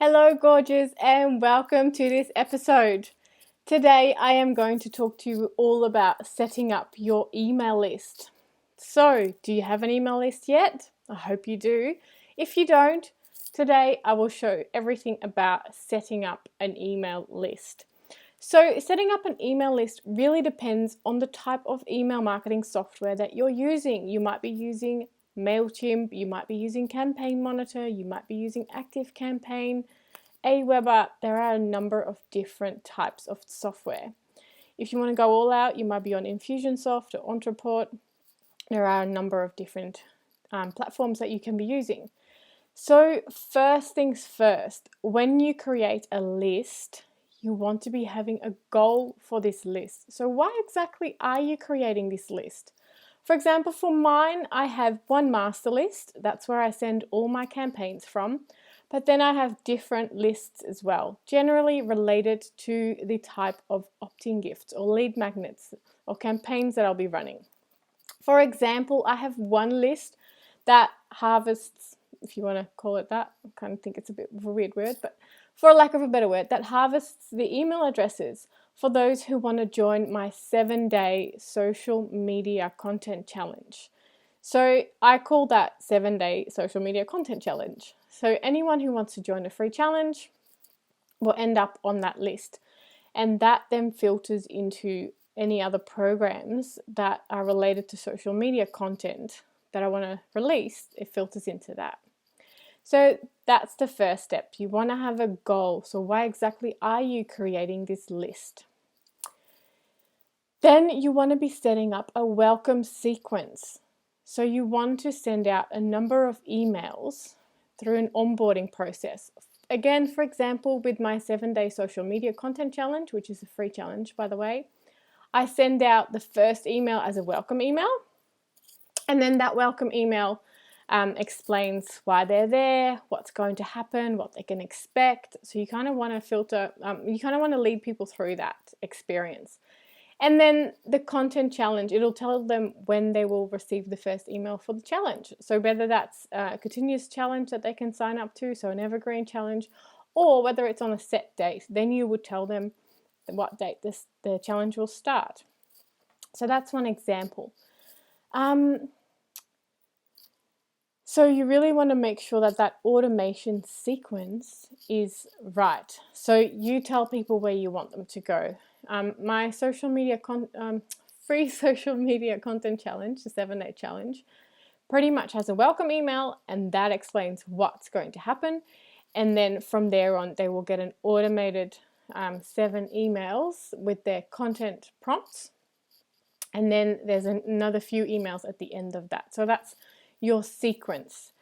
Hello, gorgeous, and welcome to this episode. Today, I am going to talk to you all about setting up your email list. So, do you have an email list yet? I hope you do. If you don't, today I will show everything about setting up an email list. So, setting up an email list really depends on the type of email marketing software that you're using. You might be using MailChimp, you might be using Campaign Monitor, you might be using ActiveCampaign, Aweber. There are a number of different types of software. If you want to go all out, you might be on Infusionsoft or Ontraport. There are a number of different platforms that you can be using. So first things first, when you create a list, you want to be having a goal for this list. So why exactly are you creating this list? For example, for mine, I have one master list. That's where I send all my campaigns from. But then I have different lists as well, generally related to the type of opt-in gifts or lead magnets or campaigns that I'll be running. For example, I have one list that harvests, if you want to call it that, I kind of think it's a bit of a weird word, but for lack of a better word, that harvests the email addresses for those who want to join my 7-day social media content challenge. So I call that 7-day social media content challenge. So anyone who wants to join a free challenge will end up on that list. And that then filters into any other programs that are related to social media content that I want to release. It filters into that. So that's the first step. You want to have a goal. So why exactly are you creating this list? Then you want to be setting up a welcome sequence. So you want to send out a number of emails through an onboarding process. Again, for example, with my 7-day social media content challenge, which is a free challenge, by the way, I send out the first email as a welcome email. And then that welcome email explains why they're there, what's going to happen, what they can expect. So you kind of want to filter, you kind of want to lead people through that experience. And then the content challenge, it'll tell them when they will receive the first email for the challenge. So whether that's a continuous challenge that they can sign up to, so an evergreen challenge, or whether it's on a set date, then you would tell them what date the challenge will start. So that's one example. So you really want to make sure that that automation sequence is right. So you tell people where you want them to go. My social media free social media content challenge, the 7-day challenge, pretty much has a welcome email, and that explains what's going to happen. And then from there on, they will get an automated 7 emails with their content prompts. And then there's another few emails at the end of that. So that's your sequence.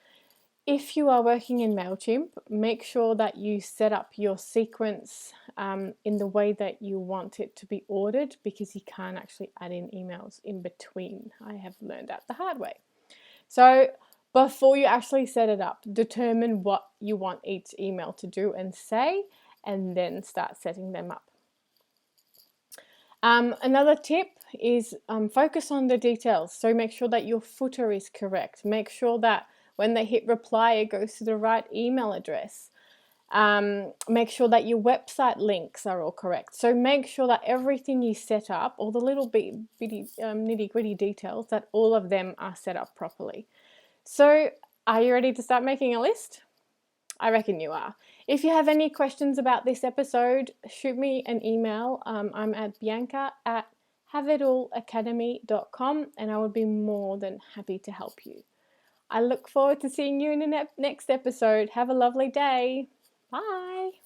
If you are working in MailChimp, make sure that you set up your sequence in the way that you want it to be ordered, because you can't actually add in emails in between. I have learned that the hard way. So before you actually set it up, determine what you want each email to do and say, and then start setting them up. Another tip is focus on the details. So make sure that your footer is correct. Make sure that when they hit reply, it goes to the right email address. Make sure that your website links are all correct. So make sure that everything you set up, all the little bitty nitty-gritty details, that all of them are set up properly. So are you ready to start making a list? I reckon you are. If you have any questions about this episode, shoot me an email. I'm at bianca@haveitallacademy.com, and I would be more than happy to help you. I look forward to seeing you in the next episode. Have a lovely day. Bye.